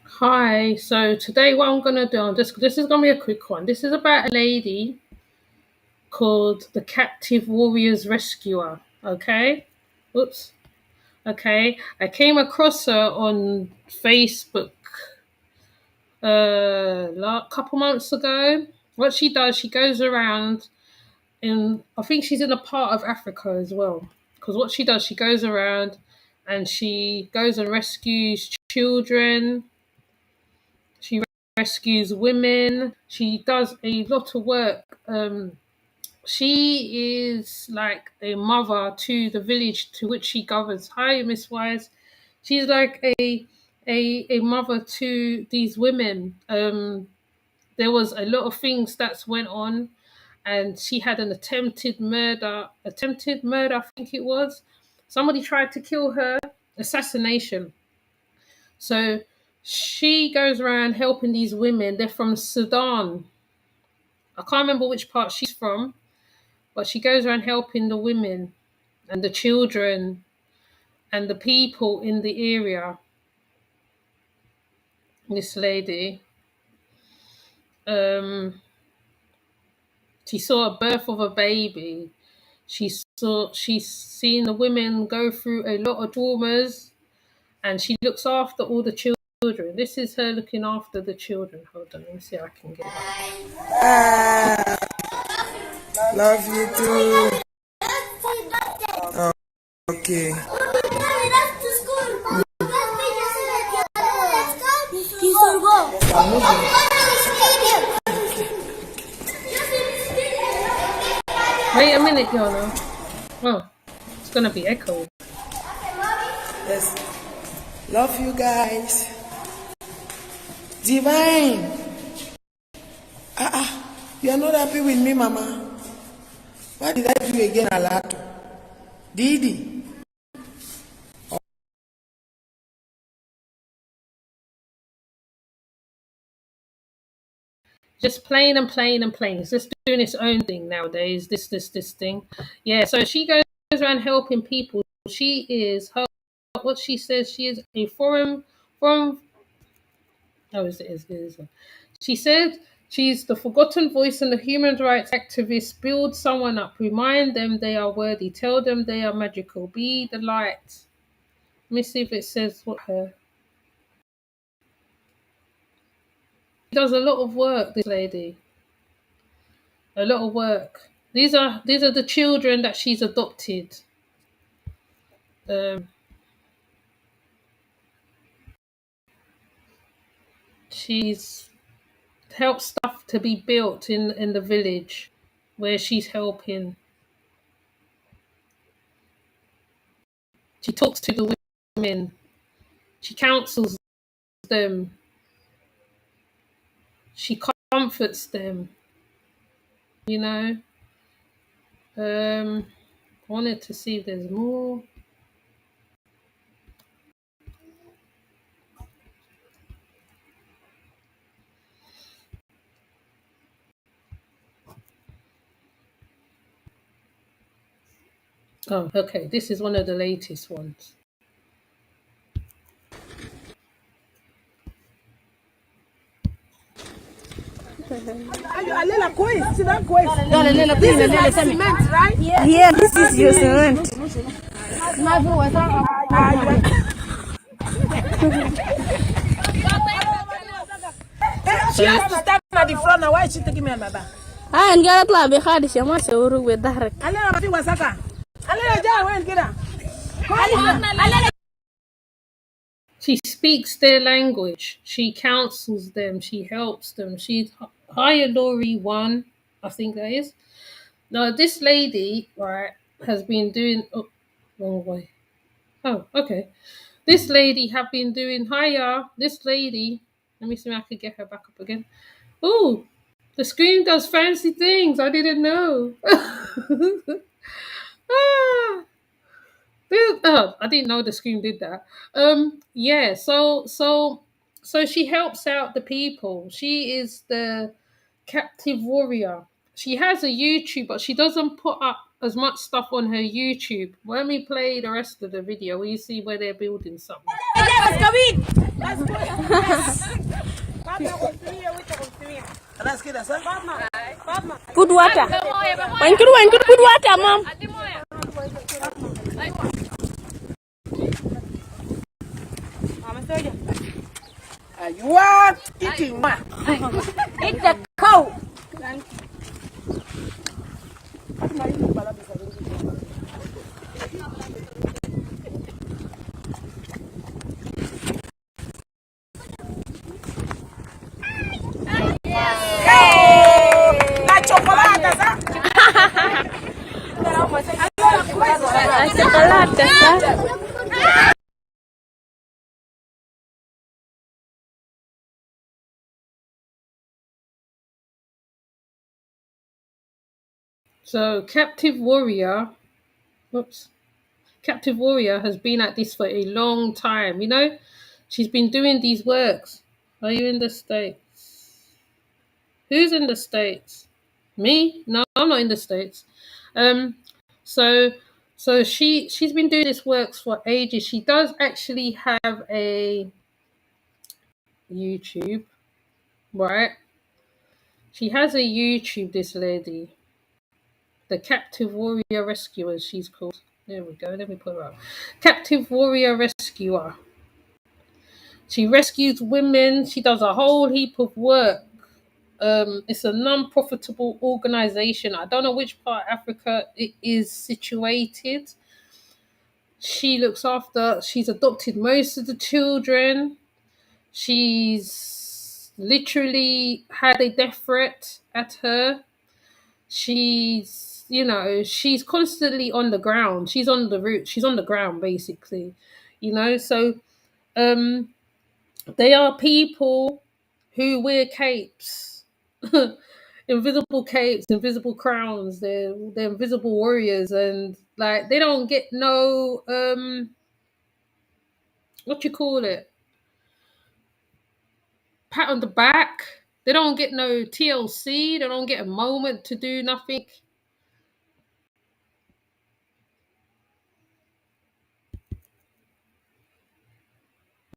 Hi. So today, what I'm gonna do, this is gonna be a quick one. This is about a lady called the Captive Warriors Rescuer. Okay. Oops. Okay. I came across her on Facebook couple months ago. What she does, she goes around in. I think she's in a part of Africa as well. Because what she does, she goes around and she goes and rescues children. She rescues women. She does a lot of work. She is like a mother to the village to which she governs. Hi, Miss Wise. She's like a mother to these women. There was a lot of things that went on, and she had an attempted murder. Attempted murder, I think it was. Somebody tried to kill her. Assassination. So she goes around helping these women. They're from Sudan. I can't remember which part she's from, but she goes around helping the women and the children and the people in the area. This lady, um, she saw a birth of a baby. She's seen the women go through a lot of traumas, and she looks after all the children. This is her looking after the children. Hold on, let me see if I can get it. Ah, love you too. Okay. Wait a minute, Yana. Oh, it's gonna be echoed. Yes. Love you guys. Divine. You are not happy with me, Mama. What did I do again, Alato? Didi. Just playing and playing and playing. It's just doing its own thing nowadays. This thing. Yeah. So she goes around helping people. She is her. What she says, she is a foreign. Oh, is it? She said she's the forgotten voice and the human rights activist. Build someone up. Remind them they are worthy. Tell them they are magical. Be the light. Let me see if it says what her. She does a lot of work. This lady. A lot of work. These are the children that she's adopted. Um, she's helped stuff to be built in the village where she's helping. She talks to the women. She counsels them. She comforts them. You know. I wanted to see if there's more. Oh, okay. This is one of the latest ones. This is like cement, right? Yeah, this is your cement. She has to stand at the front now. Why is she taking me on my back? And get la be khadi shama sawru with dahrak. Alena mafi wasaka. Alena jaa wen kida. She speaks their language. She counsels them. She helps them. She's higher Lori one, I think that is. Now this lady, right, has been doing wrong way. Oh, okay. This lady have been doing higher. This lady, let me see if I could get her back up again. Oh, the screen does fancy things. I didn't know. ah, I didn't know the screen did that. Yeah. So she helps out the people. She is the captive warrior. She has a YouTube, but she doesn't put up as much stuff on her YouTube. Let me play the rest of the video where you see where they're building something. خلاص كده صح؟ Put water. When could put water, mom? ايوه ايتي ما It's a cow. لا شوكولاته صح؟ Chocolate, sir. So captive warrior, whoops, captive warrior has been at this for a long time. You know, she's been doing these works. Are you in the States? Who's in the States? Me? No, I'm not in the States. Um, so she's been doing this works for ages. She does actually have a YouTube, right? She has a YouTube, this lady. The Captive Warrior Rescuer, she's called. There we go. Let me put her up. Captive Warrior Rescuer. She rescues women. She does a whole heap of work. It's a non-profitable organization. I don't know which part of Africa it is situated. She looks after. She's adopted most of the children. She's literally had a death threat at her. She's constantly on the ground. She's on the route. She's on the ground basically. So um they are people who wear capes. Invisible capes, invisible crowns. They're invisible warriors, and like they don't get no what you call it, pat on the back. They don't get no TLC. They don't get a moment to do nothing.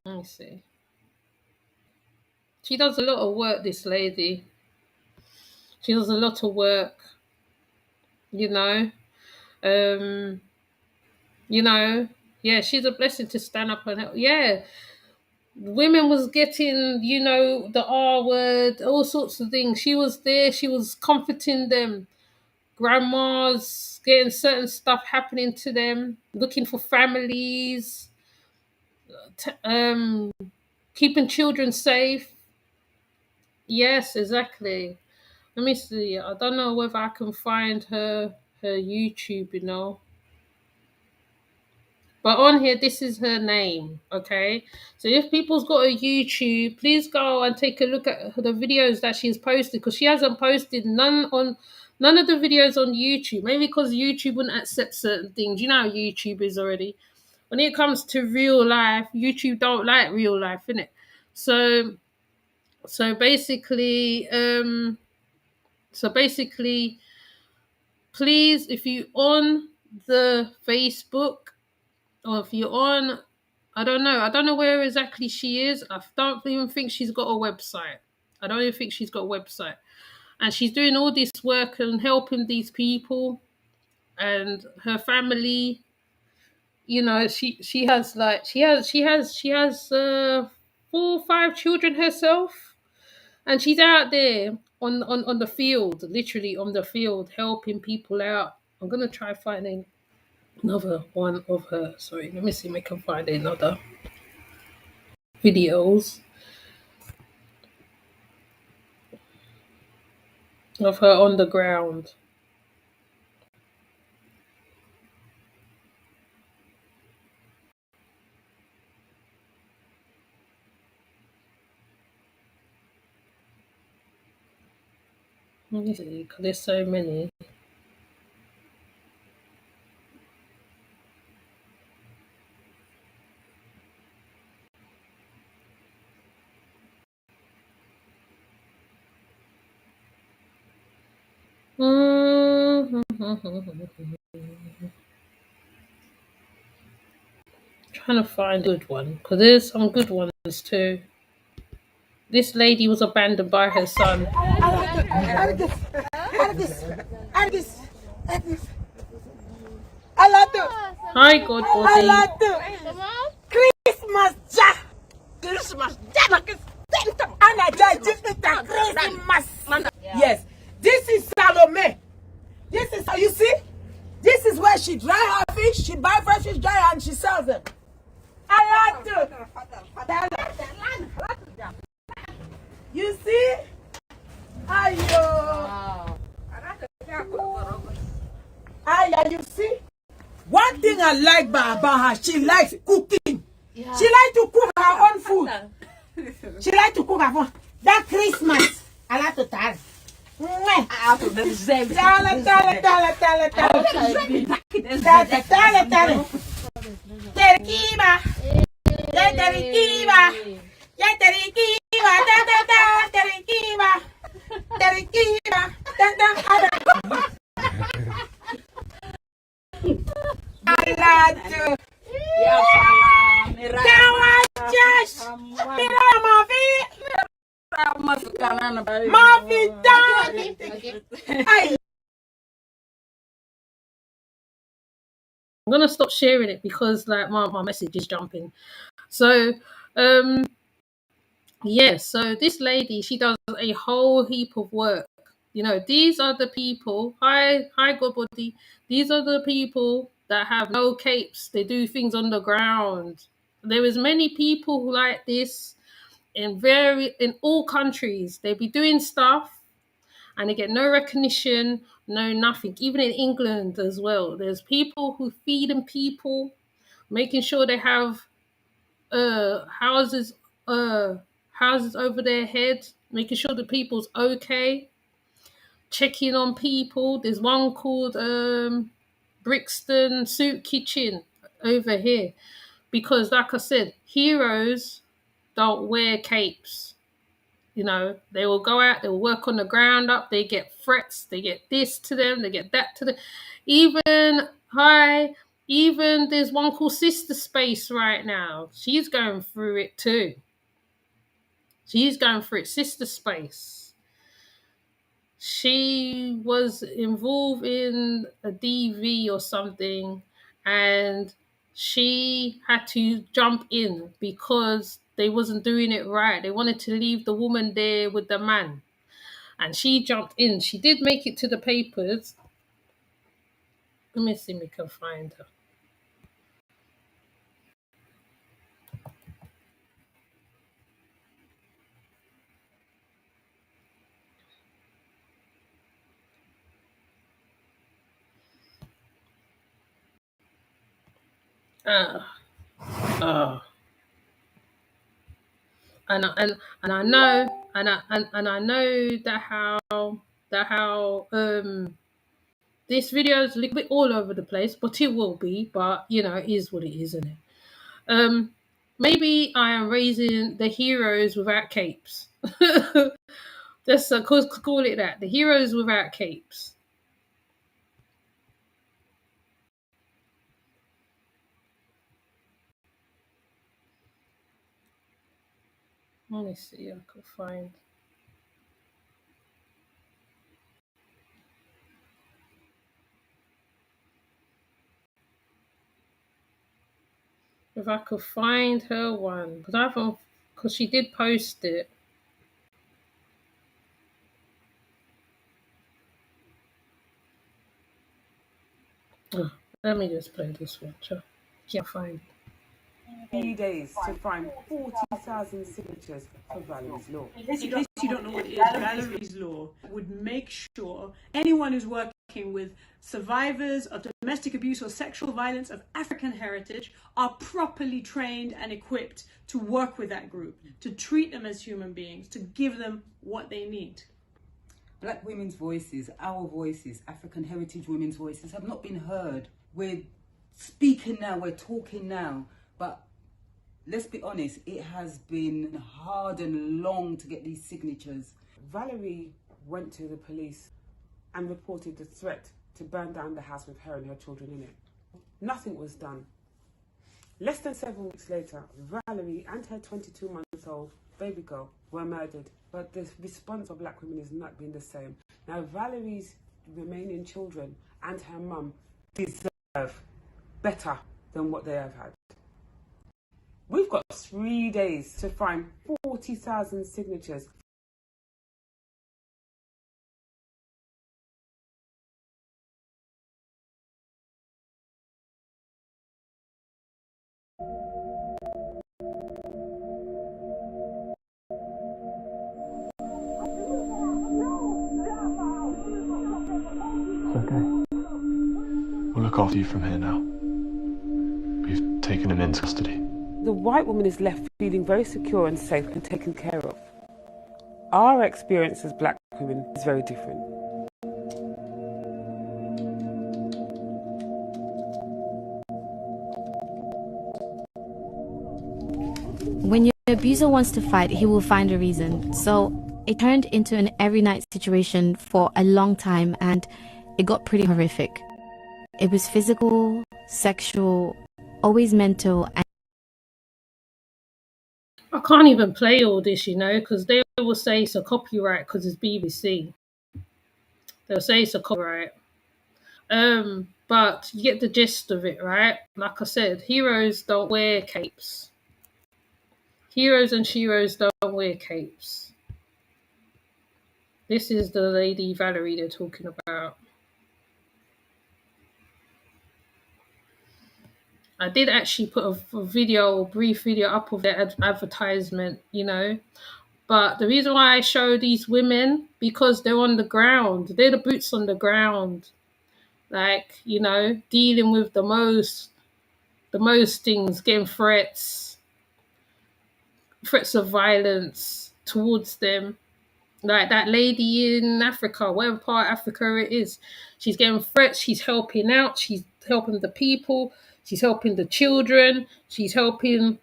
Let me see. She does a lot of work, this lady. She does a lot of work, you know. Um, you know, yeah, she's a blessing to stand up and help. Yeah, women was getting, the R word, all sorts of things. She was there. She was comforting them. Grandmas getting certain stuff happening to them, looking for families, keeping children safe. Yes, exactly. Let me see. I don't know whether I can find her YouTube, But on here, this is her name. Okay. So if people's got a YouTube, please go and take a look at the videos that she's posted, because she hasn't posted none of the videos on YouTube. Maybe because YouTube wouldn't accept certain things. You know how YouTube is already. When it comes to real life, YouTube don't like real life, innit? So so basically, please, if you on the Facebook, or if you're on, I don't know where exactly she is. I don't even think she's got a website. I don't even think she's got a website. And she's doing all this work and helping these people and her family. She has like she has 4 or 5 children herself, and she's out there on the field, literally on the field, helping people out. I'm gonna try finding another one of her. Sorry, let me see if I can find another videos of her on the ground. Let me see, 'cause there's so many. Trying to find a good one, because there's some good ones too. This lady was abandoned by her son. Hi, God body. Christmas Jack. Christmas Jack. Christmas. Yes. This is Salome. This is how you see. This is where she dry her fish. She buy fresh fish dry and she sells them. You see? Ayo. Aya, you see? One thing I like about her, she likes cooking. Yeah. She likes to cook her own food. She likes to cook her own. That Christmas, I like to tell. I'm gonna stop sharing it because like my message is jumping. So yeah, so this lady, she does a whole heap of work. You know, these are the people, hi God body, these are the people that have no capes. They do things on the ground. There is many people like this in all countries. They be doing stuff and they get no recognition, no nothing. Even in England as well, there's people who feeding people, making sure they have houses houses over their head, making sure the people's okay, checking on people. There's one called Brixton Soup Kitchen over here because, like I said, heroes don't wear capes. You know, they will go out, they will work on the ground up, they get threats, they get this to them, they get that to them. Even there's one called Sister Space right now. She's going through it too. She's going through it. Sister Space. She was involved in a DV or something and she had to jump in because they wasn't doing it right. They wanted to leave the woman there with the man. And she jumped in. She did make it to the papers. Let me see if we can find her. And I know I know that how this video is a little bit all over the place, but it will be. But you know, it is what it is, isn't it? Maybe I am raising the heroes without capes. Just call it that. The heroes without capes. Let me see if I can find. If I could find her one, because she did post it. Oh, let me just play this one. Can't find it. 3 days to find 40,000 signatures for Valerie's Law. In case you don't know what it is, Valerie's Law would make sure anyone who's working with survivors of domestic abuse or sexual violence of African heritage are properly trained and equipped to work with that group, to treat them as human beings, to give them what they need. Black women's voices, our voices, African heritage women's voices have not been heard. We're speaking now, we're talking now, but let's be honest, it has been hard and long to get these signatures. Valerie went to the police and reported the threat to burn down the house with her and her children in it. Nothing was done. Less than 7 weeks later, Valerie and her 22-month 7-month-old baby girl were murdered. But the response of black women has not been the same. Now, Valerie's remaining children and her mum deserve better than what they have had. We've got 3 days to find 40,000 signatures. It's okay. We'll look after you from here now. We've taken him into custody. The white woman is left feeling very secure and safe and taken care of. Our experience as black women is very different. When your abuser wants to fight, he will find a reason. So it turned into an every night situation for a long time, and it got pretty horrific. It was physical, sexual, always mental. And I can't even play all this, because they will say it's a copyright because it's BBC. They'll say it's a copyright. But you get the gist of it, right? Like I said, heroes don't wear capes. Heroes and sheroes don't wear capes. This is the lady Valerie they're talking about. I did actually put a brief video up of their advertisement, But the reason why I show these women, because they're on the ground. They're the boots on the ground. Like, dealing with the most things, getting threats of violence towards them. Like that lady in Africa, whatever part of Africa it is, she's getting threats, she's helping out, she's helping the people, she's helping the children, she's helping,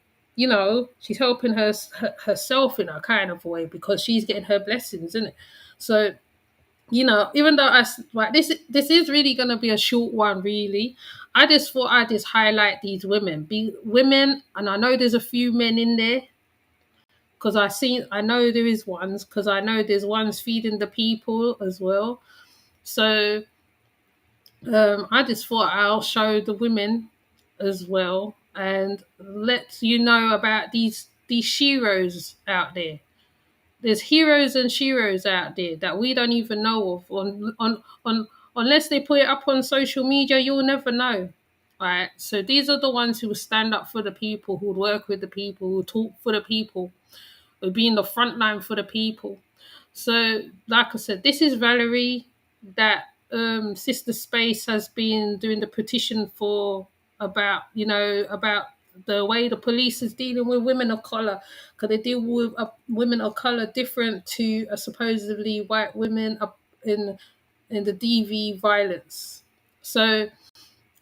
she's helping herself in a kind of way because she's getting her blessings, isn't it? So, even though this is really going to be a short one, really, I just thought I'd just highlight these women, and I know there's a few men in there, because I know there is ones, because I know there's ones feeding the people as well. So I just thought I'll show the women as well and let you know about these sheroes out there. There's heroes and sheroes out there that we don't even know of. Unless they put it up on social media, you'll never know. Right? So these are the ones who will stand up for the people, who work with the people, who talk for the people, or be in the front line for the people. So, like I said, this is Valerie that Sister Space has been doing the petition for, about the way the police is dealing with women of colour, because they deal with women of colour different to supposedly white women up in the DV violence. So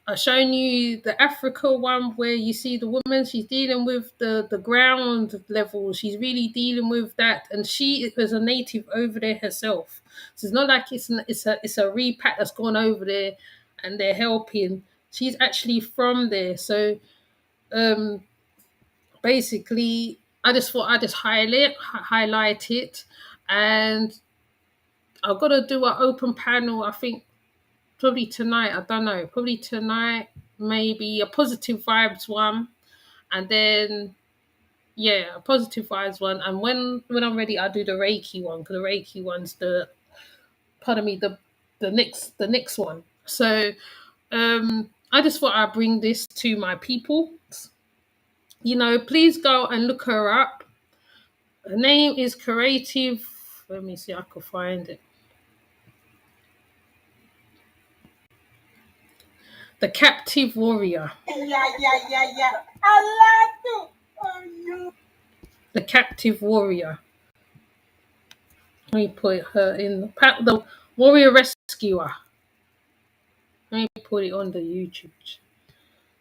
I've shown you the Africa one where you see the woman, she's dealing with the ground level. She's really dealing with that. And she is a native over there herself. So it's not like it's a repat that's gone over there and they're helping. She's actually from there. So basically, I just thought I'd just highlight it. And I've got to do an open panel, I think, probably tonight. I don't know. Probably tonight, maybe a positive vibes one, and then a positive vibes one. And when I'm ready, I'll do the Reiki one, because the Reiki one's the next one. So I just thought I'd bring this to my people. Please go and look her up. Her name is Creative. Let me see, I can find it. The Captive Warrior. Yeah. I like you. The Captive Warrior. Let me put her in the Warrior Rescuer. Let me put it on the YouTube.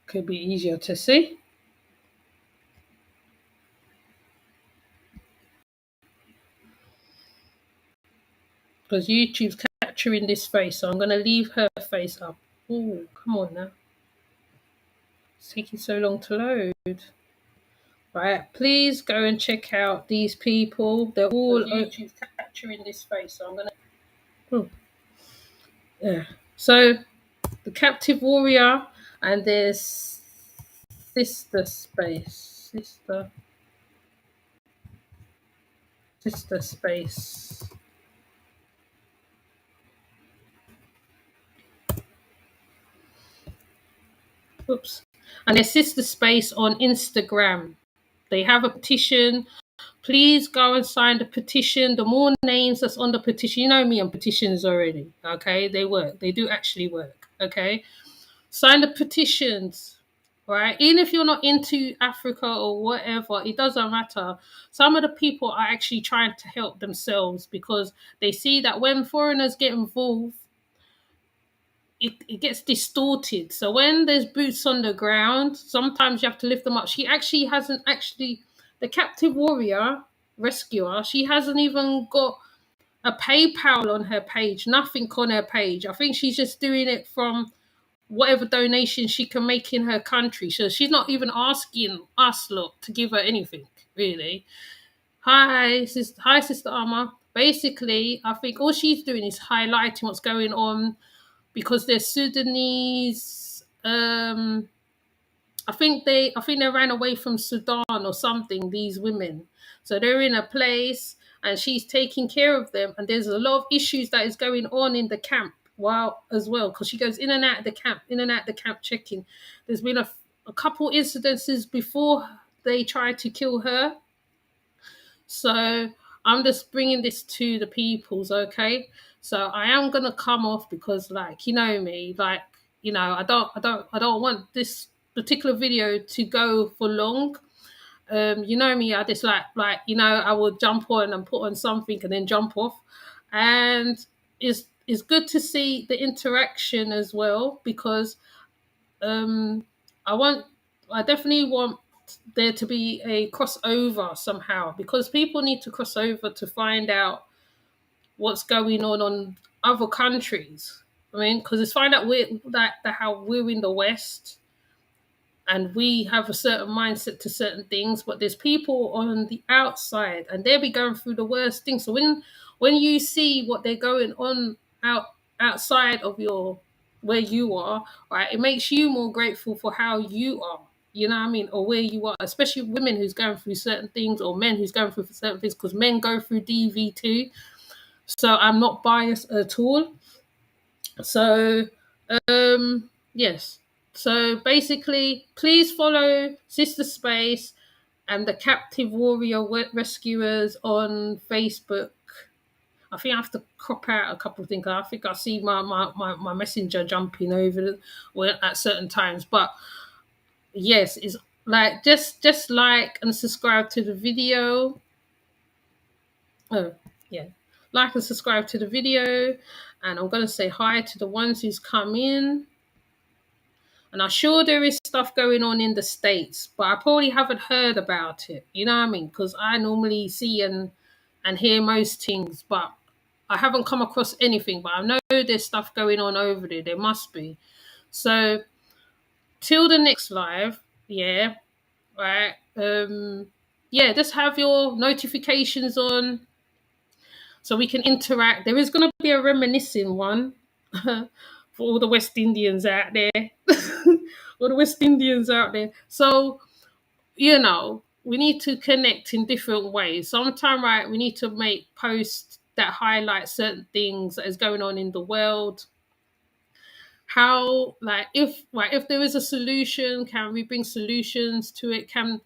Could be easier to see. Because YouTube's capturing this face, so I'm going to leave her face up. Oh, come on now. It's taking so long to load. right? Please go and check out these people. They're all YouTube's capturing this face, so I'm gonna. Yeah. So the captive warrior, and there's sister space, sister space. Oops. And their sister space on Instagram. They have a petition. Please go and sign the petition. The more names that's on the petition, you know me on petitions already. Okay, they work. They do actually work. Okay, sign the petitions. Right, even if you're not into Africa or whatever, it doesn't matter. Some of the people are actually trying to help themselves because they see that when foreigners get involved, it gets distorted. So when there's boots on the ground, sometimes you have to lift them up. She actually hasn't actually, the captive warrior rescuer, she hasn't even got a PayPal on her page, nothing on her page. I think she's just doing it from whatever donation she can make in her country. So she's not even asking us lot to give her anything, really. Hi, Sister Arma. Basically, I think all she's doing is highlighting what's going on because they're Sudanese. I think they ran away from Sudan or something. These women, so they're in a place, and she's taking care of them. And there's a lot of issues that is going on in the camp. Wow, as well, because she goes in and out of the camp, checking. There's been a couple incidences before they tried to kill her. So I'm just bringing this to the peoples, okay? So I am gonna come off because, like, you know me, like, I don't want this particular video to go for long. You know me, I just I will jump on and put on something and then jump off, and it's good to see the interaction as well because um, I want, I definitely want there to be a crossover somehow because people need to cross over to find out what's going on other countries. I mean, because it's find out how we're in the West and we have a certain mindset to certain things, but there's people on the outside and they'll be going through the worst things. So when you see what they're going on outside of your where you are, right, it makes you more grateful for how you are. You know what I mean? Or where you are, especially women who's going through certain things or men who's going through certain things, because men go through DV too. So I'm not biased at all. So yes. So basically, please follow Sister Space and the Captive Warrior Rescuers on Facebook. I think I have to crop out a couple of things. I think I see my messenger jumping over at certain times. But yes, it's like just like and subscribe to the video. Oh, yeah. Like and subscribe to the video. And I'm going to say hi to the ones who's come in. And I'm sure there is stuff going on in the States, but I probably haven't heard about it. You know what I mean? Because I normally see and hear most things, but I haven't come across anything. But I know there's stuff going on over there. There must be. So till the next live, yeah, right. Yeah, just have your notifications on so we can interact. There is going to be a reminiscing one for all the West Indians out there. All the West Indians out there. So, we need to connect in different ways. Sometimes, right, we need to make posts that highlight certain things that is going on in the world. How, like, if there is a solution, can we bring solutions to it? Can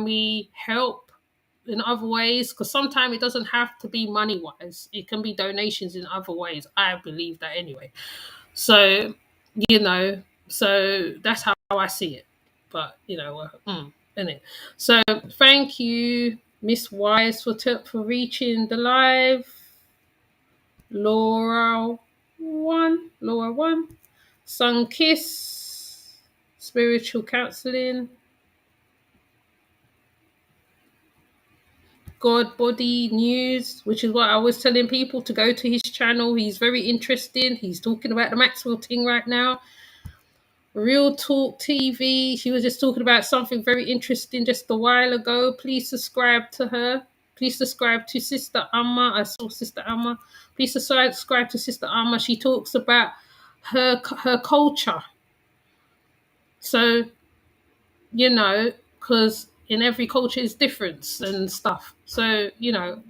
we help in other ways? Because sometimes it doesn't have to be money wise. It can be donations in other ways. I believe that anyway. So, so that's how I see it. But isn't it? So thank you, Miss Wise, for reaching the live. Laura one, Sun Kiss, spiritual counseling, God Body News, which is what I was telling people to go to his channel. He's very interesting. He's talking about the Maxwell thing right now. Real Talk TV. She was just talking about something very interesting just a while ago. Please subscribe to her. Please subscribe to Sister Amma. I saw Sister Amma. Please subscribe to Sister Amma. She talks about her culture. So, you know, because in every culture is different and stuff. So, you know,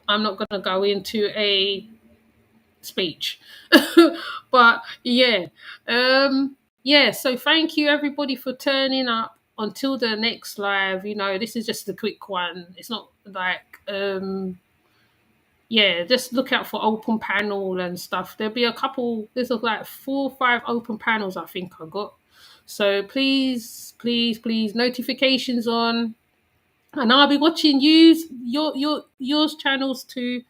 I'm not going to go into a speech. But yeah. Yeah, so thank you everybody for turning up. Until the next live, you know, this is just a quick one. It's not like yeah, just look out for open panel and stuff. There'll be a couple, there's like 4 or 5 open panels I think I got. So please, please, please, notifications on. And I'll be watching yours channels too.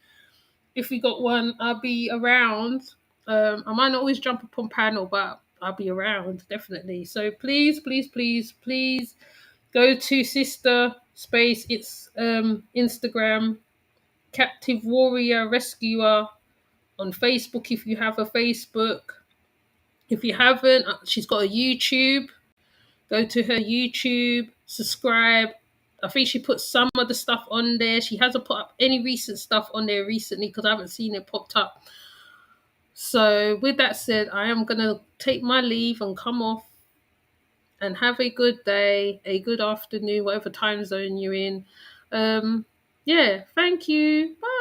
If we got one, I'll be around. I might not always jump up on panel, but I'll be around definitely. So please, please, please, please go to Sister Space. It's Instagram, Captive Warrior Rescuer on Facebook if you have a Facebook. If you haven't, she's got a YouTube. Go to her YouTube, subscribe. I think she put some of the stuff on there. She hasn't put up any recent stuff on there recently because I haven't seen it popped up. So with that said, I am going to take my leave and come off, and have a good day, a good afternoon, whatever time zone you're in. Yeah, thank you. Bye.